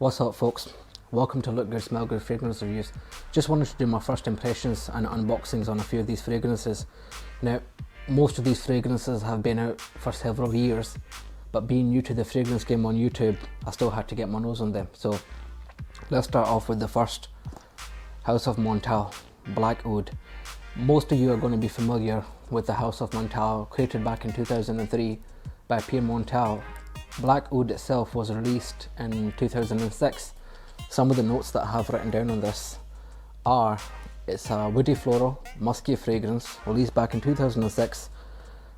What's up folks, welcome to Look Good Smell Good fragrance reviews. Just wanted to do my first impressions and unboxings on a few of these fragrances. Now most of these fragrances have been out for several years, but being new to the fragrance game on YouTube, I still had to get my nose on them. So let's start off with the first, House of Montale Black Oud. Most of you are going to be familiar with the House of Montale, created back in 2003 by Pierre Montale. Black Oud itself was released in 2006. Some of the notes that I have written down on this are, it's a woody floral, musky fragrance, released back in 2006,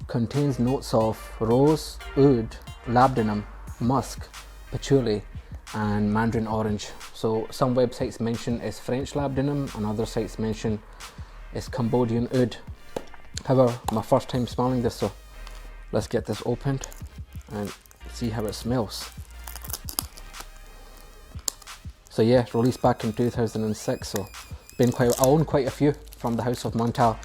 contains notes of rose, oud, labdanum, musk, patchouli and mandarin orange. So some websites mention it's French labdanum and other sites mention it's Cambodian oud. However, my first time smelling this, so let's get this opened and see how it smells. So yeah, released back in 2006, so I own quite a few from the House of Montale.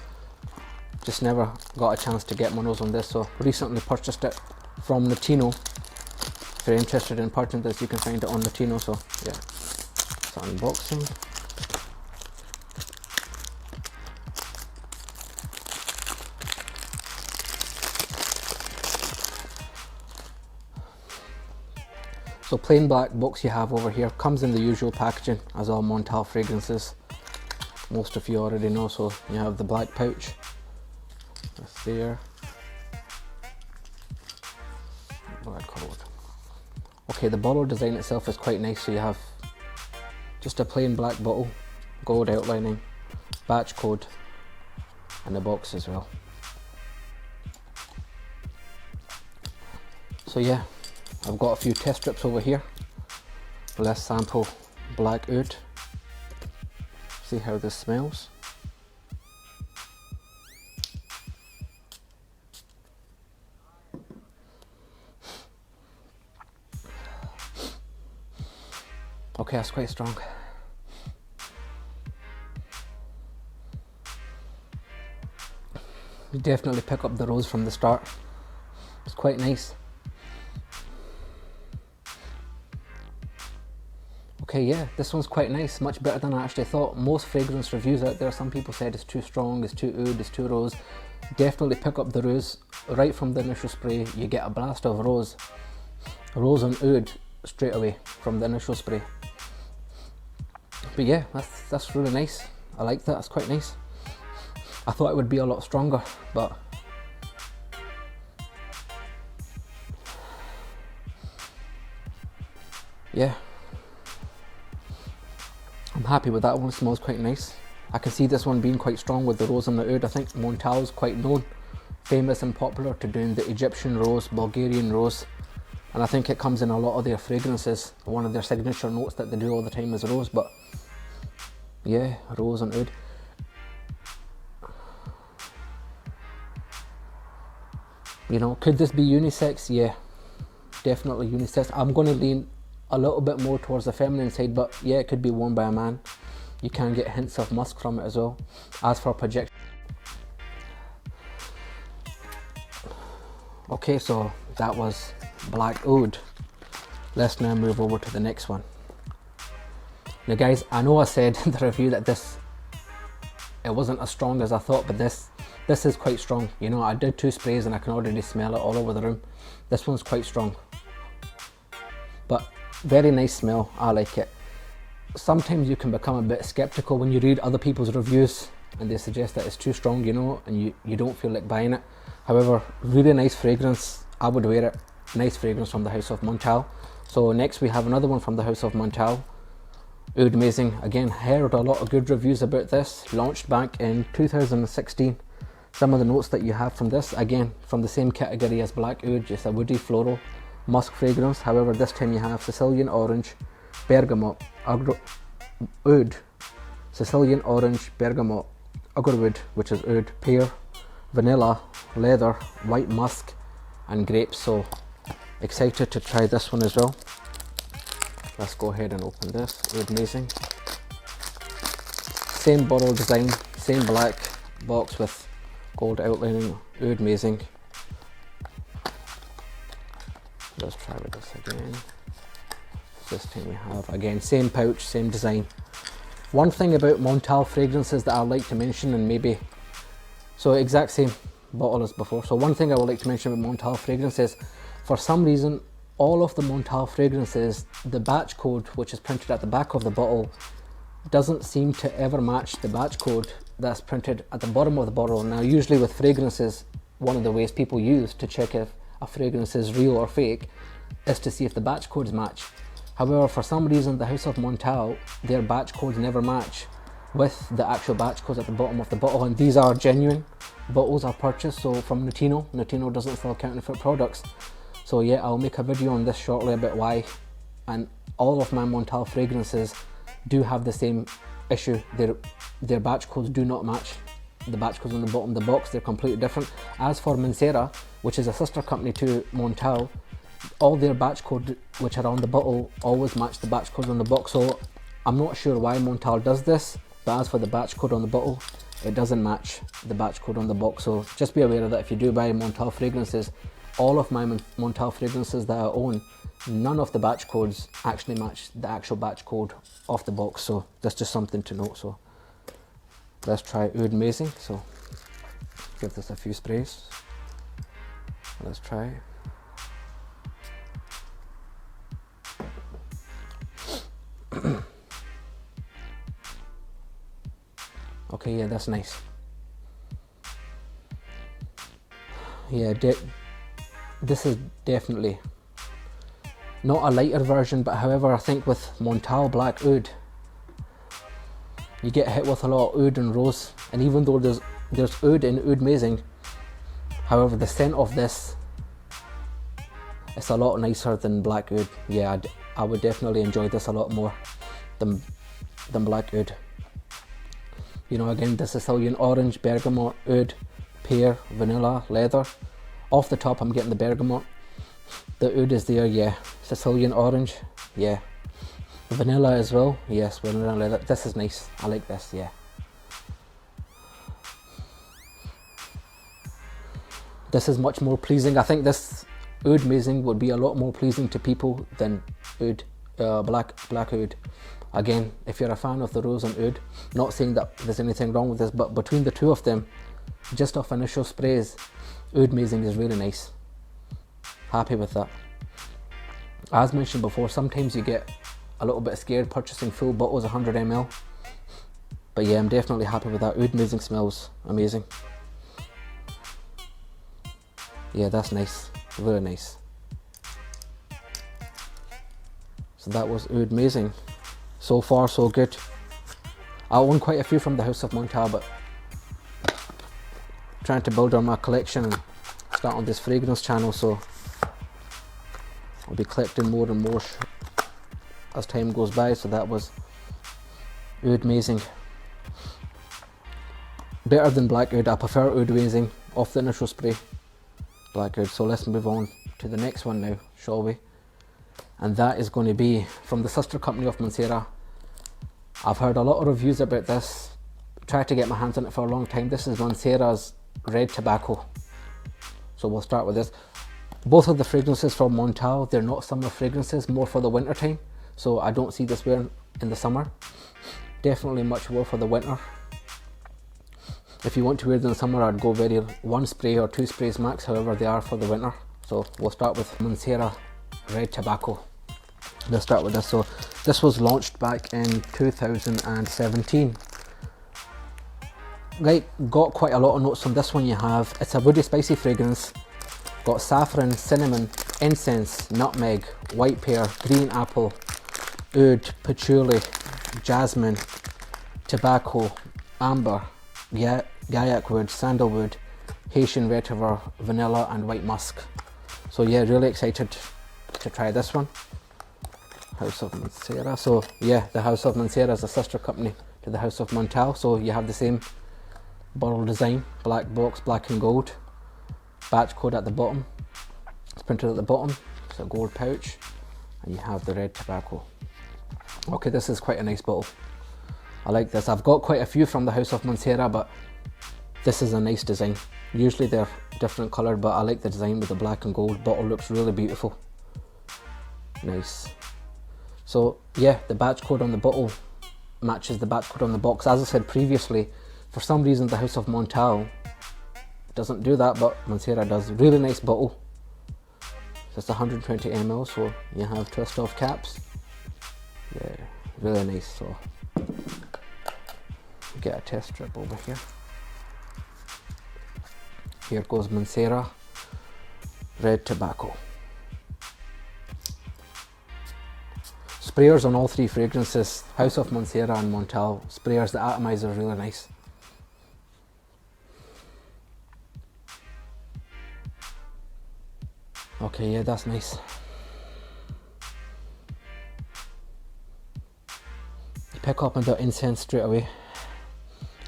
Just never got a chance to get my nose on this, so recently purchased it from Latino. If you're interested in purchasing this, you can find it on Latino. So yeah, so unboxing. So plain black box you have over here, comes in the usual packaging as all Montale fragrances. Most of you already know, so you have the black pouch, that's there, black code. Okay, the bottle design itself is quite nice, so you have just a plain black bottle, gold outlining, batch code, and the box as well. So yeah, I've got a few test strips over here. Let's sample Black Oud. See how this smells. Okay, that's quite strong. You definitely pick up the rose from the start. It's quite nice. Okay, yeah, this one's quite nice, much better than I actually thought. Most fragrance reviews out there, some people said it's too strong, it's too oud, it's too rose. Definitely pick up the rose. Right from the initial spray, you get a blast of rose and oud straight away from the initial spray. But yeah, that's really nice. I like that, it's quite nice. I thought it would be a lot stronger, but yeah, I'm happy with that one. It smells quite nice. I can see this one being quite strong with the rose and the oud. I think Montale is quite known, famous and popular to doing the Egyptian rose, Bulgarian rose, and I think it comes in a lot of their fragrances. One of their signature notes that they do all the time is rose, but yeah, rose and oud. You know, could this be unisex? Yeah, definitely unisex. I'm going to lean a little bit more towards the feminine side, but yeah, it could be worn by a man. You can get hints of musk from it as well. As for projection, okay, so that was Black Oud. Let's now move over to the next one. Now guys, I know I said in the review that it wasn't as strong as I thought, but this is quite strong. You know, I did 2 sprays and I can already smell it all over the room. This one's quite strong, but very nice smell. I like it. Sometimes you can become a bit skeptical when you read other people's reviews and they suggest that it's too strong, you know, and you don't feel like buying it. However, really nice fragrance. I would wear it. Nice fragrance from the House of Montale. So next we have another one from the House of Montale, Oudmazing. Again, heard a lot of good reviews about this. Launched back in 2016. Some of the notes that you have from this, again, from the same category as Black Oud, just a woody floral musk fragrance. However, this time you have Sicilian orange, bergamot, oud, Sicilian orange, bergamot, agarwood, which is oud, pear, vanilla, leather, white musk and grapes. So excited to try this one as well. Let's go ahead and open this. Oudmazing. Same bottle design, same black box with gold outlining. Oudmazing. Let's try with this again. this time we have? Again, same pouch, same design. One thing about Montale fragrances that I'd like to mention, and maybe, so exact same bottle as before. So one thing I would like to mention about Montale fragrances, for some reason, all of the Montale fragrances, the batch code, which is printed at the back of the bottle, doesn't seem to ever match the batch code that's printed at the bottom of the bottle. Now, usually with fragrances, one of the ways people use to check if a fragrance is real or fake is to see if the batch codes match. However, for some reason, the House of Montale, their batch codes never match with the actual batch codes at the bottom of the bottle, and these are genuine bottles I've purchased, so from Notino. Notino doesn't sell counterfeit products. So yeah, I'll make a video on this shortly about why, and all of my Montale fragrances do have the same issue. Their batch codes do not match the batch codes on the bottom of the box. They're completely different. As for Mancera, which is a sister company to Montale, all their batch codes which are on the bottle always match the batch codes on the box. So I'm not sure why Montale does this, but as for the batch code on the bottle, it doesn't match the batch code on the box. So just be aware of that if you do buy Montale fragrances. All of my Montale fragrances that I own, none of the batch codes actually match the actual batch code off the box. So that's just something to note. So let's try Oudmazing. So give this a few sprays. Let's try. Okay, yeah, that's nice. Yeah, this is definitely not a lighter version, but however, I think with Montale Black Oud, you get hit with a lot of Oud and Rose, and even though there's Oud in Oudmazing, however, the scent of this is a lot nicer than Black Oud. Yeah, I would definitely enjoy this a lot more than Black Oud. You know, again, the Sicilian orange, bergamot, oud, pear, vanilla, leather. Off the top, I'm getting the bergamot. The oud is there, yeah. Sicilian orange, yeah. Vanilla as well, yes, vanilla and leather. This is nice. I like this, yeah. This is much more pleasing. I think this Oudmazing would be a lot more pleasing to people than Oud, Black Oud. Again, if you're a fan of the Rose and Oud, not saying that there's anything wrong with this, but between the two of them, just off initial sprays, Oudmazing is really nice. Happy with that. As mentioned before, sometimes you get a little bit scared purchasing full bottles, 100 ml. But yeah, I'm definitely happy with that. Oudmazing smells amazing. Yeah, that's nice. Very nice. So that was Oudmazing. So far, so good. I own quite a few from the House of Montale, but trying to build on my collection and start on this fragrance channel, so I'll be collecting more and more as time goes by. So that was Oudmazing. Better than Black Oud. I prefer Oudmazing off the initial spray. Black Oud. So let's move on to the next one now, shall we? And that is going to be from the sister company of Mancera. I've heard a lot of reviews about this, tried to get my hands on it for a long time. This is Mancera's Red Tobbaco. So we'll start with this. Both of the fragrances from Montale, they're not summer fragrances, more for the winter time. So I don't see this wearing in the summer. Definitely much more for the winter. If you want to wear them in the summer, I'd go very one spray or two sprays max, however they are for the winter. So we'll start with Mancera Red Tobbaco. Let's start with this. So this was launched back in 2017. Right, got quite a lot of notes on this one. You have, it's a woody spicy fragrance. Got saffron, cinnamon, incense, nutmeg, white pear, green apple, oud, patchouli, jasmine, tobacco, amber, gaiac wood, sandalwood, Haitian vetiver, vanilla and white musk. So yeah, really excited to try this one. House of Mancera. So yeah, the House of Mancera is a sister company to the House of Montale. So you have the same bottle design, black box, black and gold. Batch code at the bottom. It's printed at the bottom. It's a gold pouch. And you have the Red Tobbaco. Okay, this is quite a nice bottle. I like this. I've got quite a few from the House of Mancera, but this is a nice design. Usually they're different coloured, but I like the design with the black and gold. Bottle looks really beautiful. Nice. So yeah, the batch code on the bottle matches the batch code on the box. As I said previously, for some reason the House of Montale doesn't do that, but Mancera does. Really nice bottle. It's 120 ml, so you have twist off caps. Yeah, really nice. So get a test strip over here. Here goes Mancera Red Tobbaco. Sprayers on all three fragrances, House of Mancera and Montale. Sprayers, the atomizer is really nice. Okay, yeah, that's nice. You pick up on the incense straight away.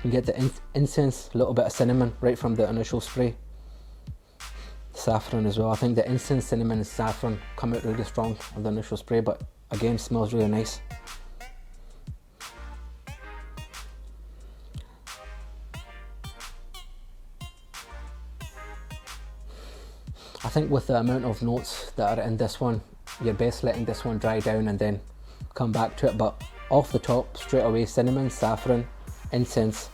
You get the incense, a little bit of cinnamon right from the initial spray. Saffron as well. I think the incense, cinnamon and saffron come out really strong on the initial spray, but again, smells really nice. I think with the amount of notes that are in this one, you're best letting this one dry down and then come back to it. But off the top, straight away, cinnamon, saffron, incense.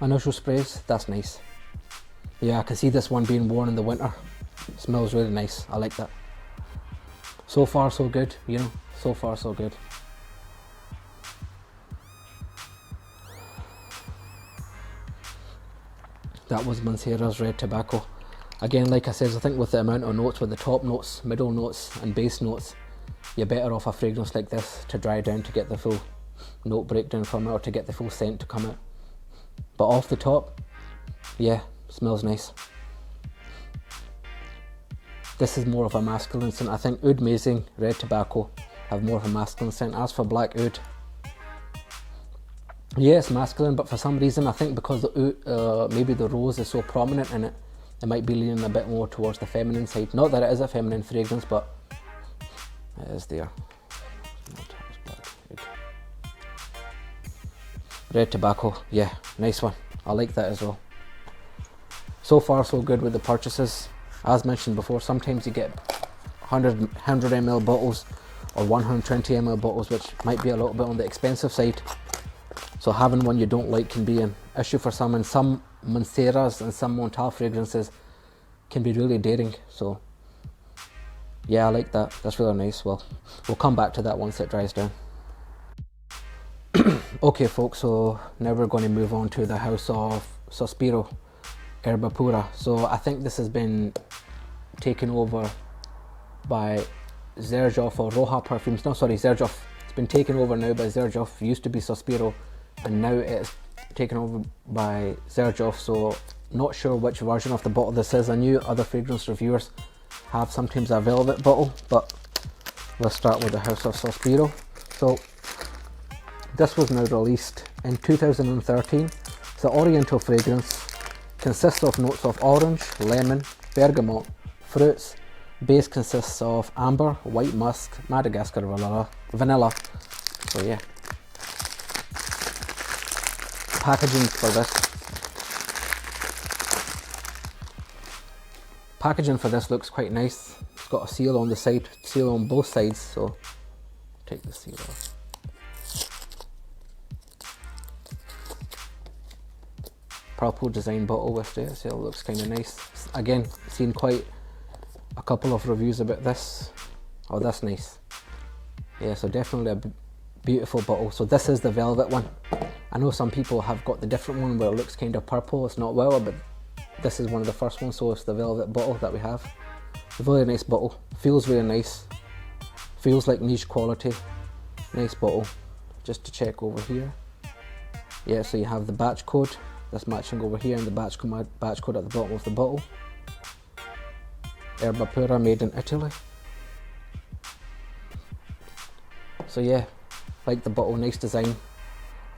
Initial sprays, that's nice. Yeah, I can see this one being worn in the winter. It smells really nice. I like that. So far so good, you know, so far so good. That was Mancera's Red Tobbaco. Again, like I said, I think with the amount of notes, with the top notes, middle notes and base notes, you're better off a fragrance like this to dry down to get the full note breakdown from it, or to get the full scent to come out. But off the top, yeah, smells nice. This is more of a masculine scent. I think Oudmazing, Red Tobbaco have more of a masculine scent. As for Black Oud, yeah, it's masculine, but for some reason, I think because the maybe the rose is so prominent in it, it might be leaning a bit more towards the feminine side. Not that it is a feminine fragrance, but it is there. Red Tobbaco, yeah, nice one. I like that as well. So far so good with the purchases. As mentioned before, sometimes you get 100 ml bottles or 120 ml bottles, which might be a little bit on the expensive side. So having one you don't like can be an issue for some, and some Manceras and some Montale fragrances can be really daring. So yeah, I like that. That's really nice. Well, we'll come back to that once it dries down. Okay folks, so now we're going to move on to the House of Sospiro, Erba Pura. So I think this has been taken over by Xerjoff or Roja Perfumes. No, sorry, Xerjoff. It's been taken over now by Xerjoff. It used to be Sospiro, and now it's taken over by Xerjoff. So not sure which version of the bottle this is. I knew other fragrance reviewers have sometimes a velvet bottle, but let's start with the House of Sospiro. So this was now released in 2013. It's an oriental fragrance, consists of notes of orange, lemon, bergamot, fruits. Base consists of amber, white musk, Madagascar vanilla. So yeah. Packaging for this. Packaging for this looks quite nice. It's got a seal on the side, seal on both sides, so take the seal off. Purple design bottle with it, so it looks kind of nice. Again, seen quite a couple of reviews about this. Oh, that's nice. Yeah, so definitely a beautiful bottle. So this is the velvet one. I know some people have got the different one where it looks kind of purple. It's not well, but this is one of the first ones, so it's the velvet bottle that we have. A really nice bottle. Feels really nice. Feels like niche quality. Nice bottle. Just to check over here. Yeah, so you have the batch code. That's matching over here, and the batch code at the bottom of the bottle. Erba Pura, made in Italy. So yeah, like the bottle, nice design,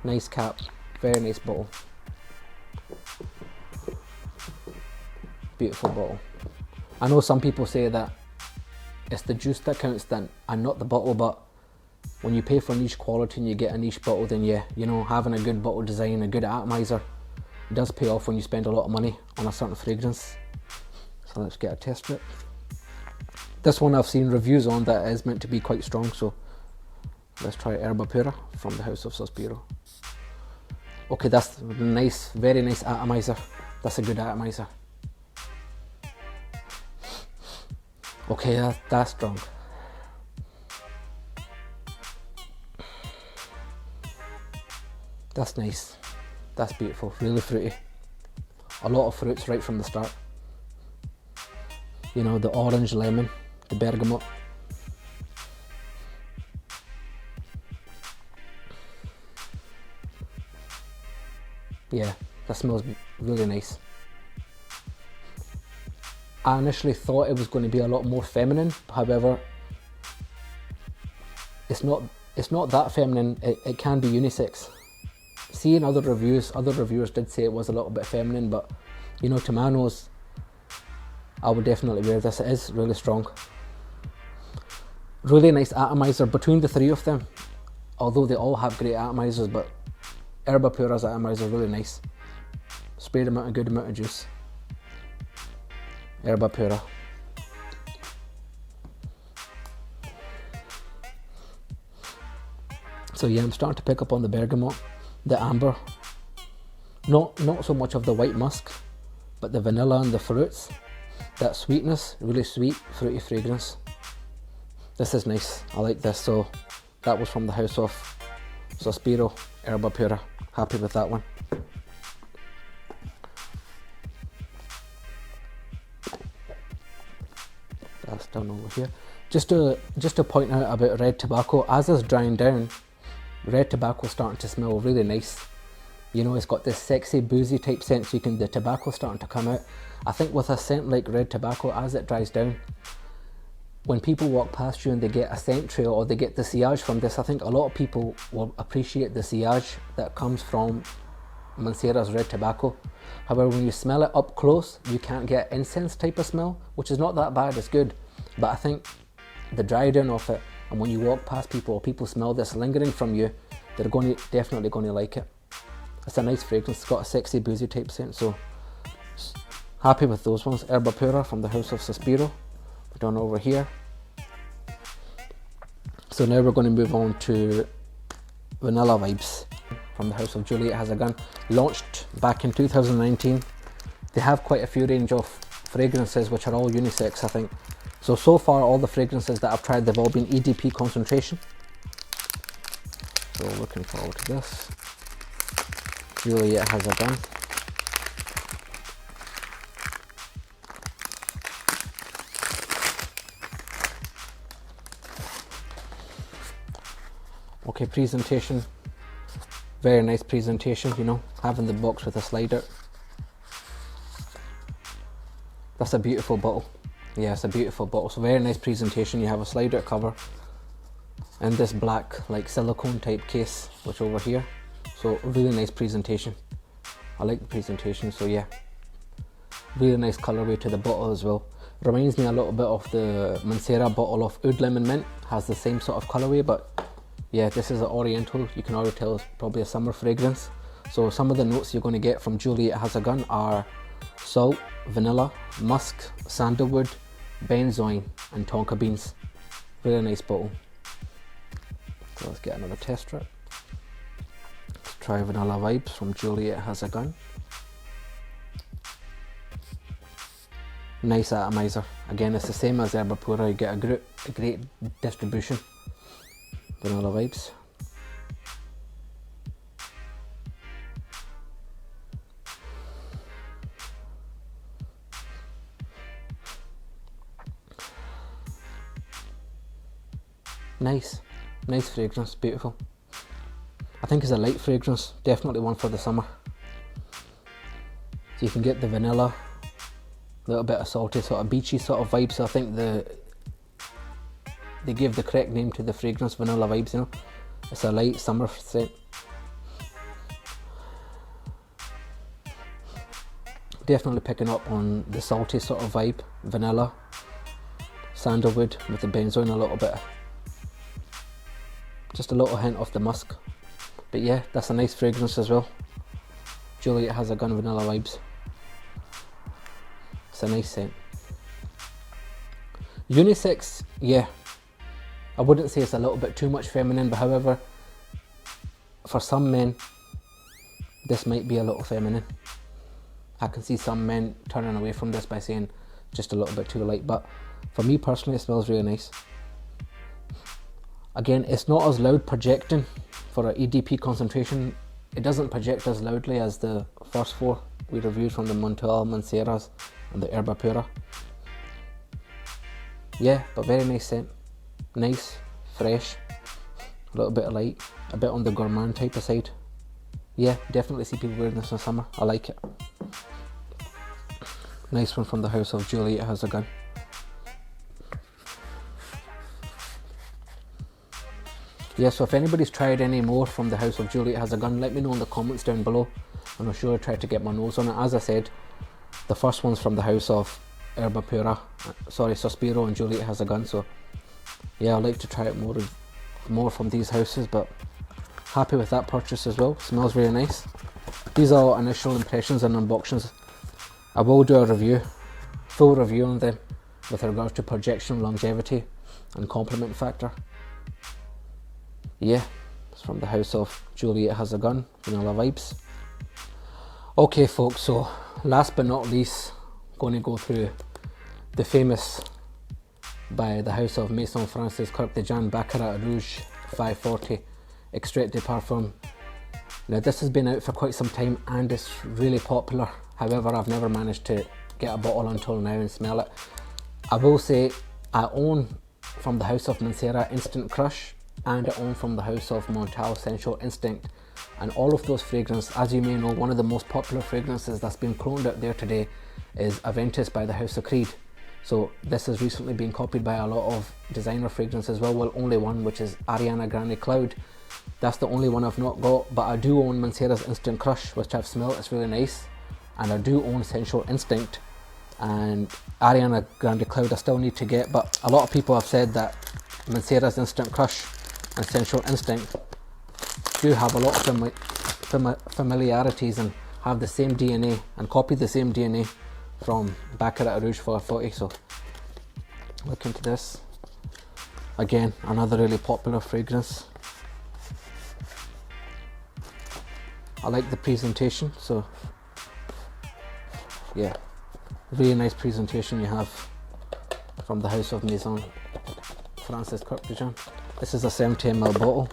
nice cap, very nice bottle. Beautiful bottle. I know some people say that it's the juice that counts then, and not the bottle, but when you pay for niche quality and you get a niche bottle, then yeah, you know, having a good bottle design, a good atomizer, it does pay off when you spend a lot of money on a certain fragrance. So let's get a test strip. This one I've seen reviews on that is meant to be quite strong, so let's try Erba Pura from the house of Sospiro. Okay, that's nice, very nice atomizer. That's a good atomizer. Okay, that's strong. That's nice. That's beautiful, really fruity. A lot of fruits right from the start. You know, the orange, lemon, the bergamot. Yeah, that smells really nice. I initially thought it was going to be a lot more feminine, however, it's not that feminine. It can be unisex. Seeing other reviewers did say it was a little bit feminine, but you know, to my nose, I would definitely wear this. It is really strong. Really nice atomizer between the three of them, although they all have great atomizers, but Erba Pura's atomizer is really nice. Sprayed them out a good amount of juice. Erba Pura. So yeah, I'm starting to pick up on the bergamot, the amber. Not so much of the white musk, but the vanilla and the fruits. That sweetness, really sweet, fruity fragrance. This is nice. I like this. So that was from the house of Sospiro, Erba Pura. Happy with that one. That's done over here. Just to point out about red tobacco, as it's drying down, red tobacco is starting to smell really nice. You know, it's got this sexy boozy type scent, so the tobacco's starting to come out. I think with a scent like red tobacco, as it dries down, when people walk past you and they get a scent trail or they get the sillage from this, I think a lot of people will appreciate the sillage that comes from Mancera's red tobacco. However, when you smell it up close, you can't get incense type of smell, which is not that bad, it's good. But I think the dry down of it, and when you walk past people or people smell this lingering from you, they're definitely going to like it. It's a nice fragrance. It's got a sexy boozy type scent, so happy with those ones. Erba Pura from the house of Sospiro. We're done over here. So now we're going to move on to Vanilla Vibes from the house of Juliette Has a Gun. Launched back in 2019. They have quite a few range of fragrances which are all unisex, I think. So far all the fragrances that I've tried, they've all been EDP concentration. So looking forward to this. Juliette Has a Gun. Okay, presentation. Very nice presentation, you know, having the box with a slider. That's a beautiful bottle. Yeah, it's a beautiful bottle. So very nice presentation. You have a slider cover and this black like silicone type case, which over here. So really nice presentation. I like the presentation, so yeah. Really nice colorway to the bottle as well. Reminds me a little bit of the Mancera bottle of Oud Lemon Mint. Has the same sort of colorway, but yeah, this is an oriental. You can already tell it's probably a summer fragrance. So some of the notes you're going to get from Juliette Has a Gun are salt, vanilla, musk, sandalwood, benzoin and tonka beans. Really nice bottle. So let's get another test strip. Let's try Vanilla Vibes from Juliette Has a Gun. Nice atomizer. Again, it's the same as Erba Pura. You get a great distribution. Vanilla Vibes. Nice fragrance, beautiful. I think it's a light fragrance, definitely one for the summer. So you can get the vanilla, a little bit of salty, sort of beachy sort of vibes. So I think they give the correct name to the fragrance, Vanilla Vibes, you know. It's a light summer scent. Definitely picking up on the salty sort of vibe, vanilla, sandalwood with the benzoin, a little bit, just a little hint of the musk. But yeah, that's a nice fragrance as well. Juliette Has a Gun, Vanilla Vibes. It's a nice scent. Unisex, yeah. I wouldn't say it's a little bit too much feminine, but however, for some men, this might be a little feminine. I can see some men turning away from this by saying just a little bit too light, but for me personally, it smells really nice. Again, it's not as loud projecting for an EDP concentration. It doesn't project as loudly as the first 4 we reviewed from the Montale, Manceras and the Erba Pura. Yeah, but very nice scent. Nice, fresh, a little bit of light, a bit on the gourmand type of side. Yeah, definitely see people wearing this in summer. I like it. Nice one from the house of Juliette Has a Gun. Yeah, so if anybody's tried any more from the house of Juliette Has a Gun, let me know in the comments down below, and I'll sure try to get my nose on it. As I said, the first one's from the house of Erba Pura, sorry, Sospiro and Juliette Has a Gun, so yeah, I'd like to try it more from these houses, but happy with that purchase as well. Smells really nice. These are initial impressions and unboxings. I will do a review, full review on them with regards to projection, longevity and complement factor. Yeah, it's from the house of Juliette Has a Gun, vanilla vibes. Okay folks, so last but not least, going to go through the famous, by the house of Maison Francis Kirk de Jan, Baccarat Rouge 540 Extrait de Parfum. Now this has been out for quite some time and it's really popular. However, I've never managed to get a bottle until now and smell it. I will say I own from the house of Mancera Instant Crush, and I own from the house of Montale Sensual Instinct, and all of those fragrances, as you may know, one of the most popular fragrances that's been cloned out there today is Aventus by the house of Creed. So this has recently been copied by a lot of designer fragrances as well, only one, which is Ariana Grande Cloud. That's the only one I've not got, but I do own Mancera's Instant Crush, which I've smelled, it's really nice, and I do own Sensual Instinct, and Ariana Grande Cloud I still need to get, but a lot of people have said that Mancera's Instant Crush and Sensual Instinct do have a lot of familiarities and have the same DNA and copy the same DNA from Baccarat Rouge 440. So look into this. Again, another really popular fragrance. I like the presentation, so yeah, really nice presentation you have from the house of Maison Francis Kirk de Jan. This is a 70 ml bottle.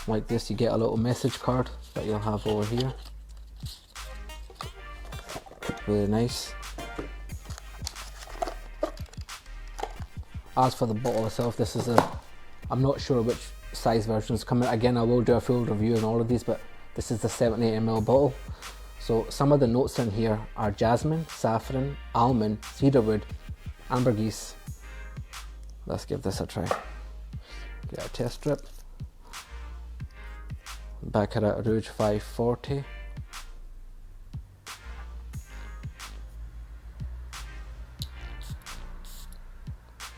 Like this, you get a little message card that you'll have over here. Really nice. As for the bottle itself, this is I'm not sure which size versions come in. Again, I will do a full review on all of these, but this is the 70 ml bottle. So some of the notes in here are jasmine, saffron, almond, cedarwood, ambergris. Let's give this a try. Get a test strip. Baccarat Rouge 540.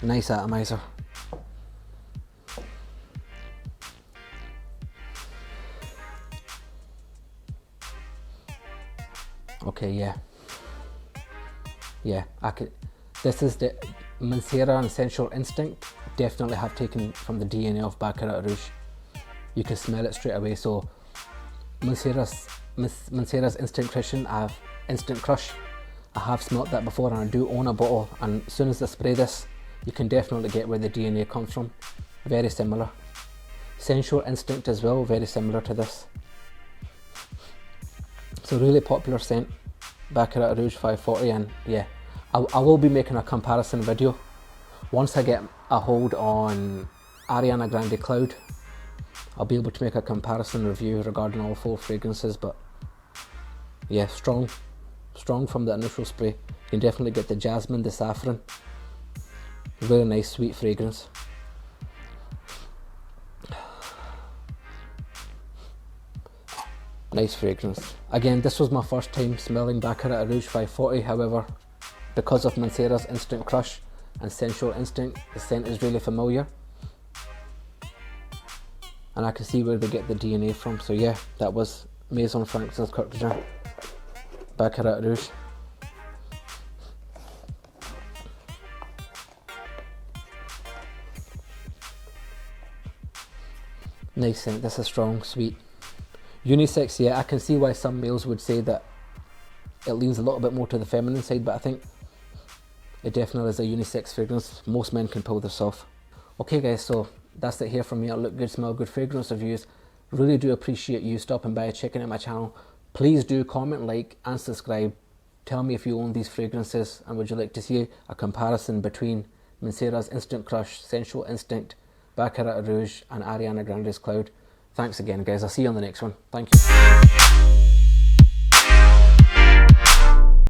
Nice atomizer. Okay, yeah, I could. This is the Mancera and Sensual Instinct. Definitely have taken from the DNA of Baccarat Rouge. You can smell it straight away. So Mancera's Instant Crush. I have smelt that before, and I do own a bottle. And as soon as I spray this, you can definitely get where the DNA comes from. Very similar. Sensual Instinct as well, very similar to this. So really popular scent, Baccarat Rouge 540, and yeah, I will be making a comparison video once I get a hold on Ariana Grande Cloud. I'll be able to make a comparison review regarding all 4 fragrances, but yeah, strong from the initial spray. You can definitely get the jasmine, the saffron. Really nice sweet fragrance. Nice fragrance. Again, this was my first time smelling Baccarat Rouge 540, however, because of Mancera's Instant Crush and Sensual Instinct, the scent is really familiar. And I can see where they get the DNA from, so yeah, that was Maison Francis Kirk de Jan, Baccarat Rouge. Nice scent. This is strong, sweet. Unisex, yeah, I can see why some males would say that it leans a little bit more to the feminine side, but I think it definitely is a unisex fragrance. Most men can pull this off. Okay guys, so that's it here from me. I look good, smell good, fragrance reviews. Really do appreciate you stopping by, checking out my channel. Please do comment, like and subscribe. Tell me if you own these fragrances and would you like to see a comparison between Mancera's Instant Crush, Sensual Instinct, Baccarat Rouge and Ariana Grande's Cloud. Thanks again guys, I'll see you on the next one. Thank you.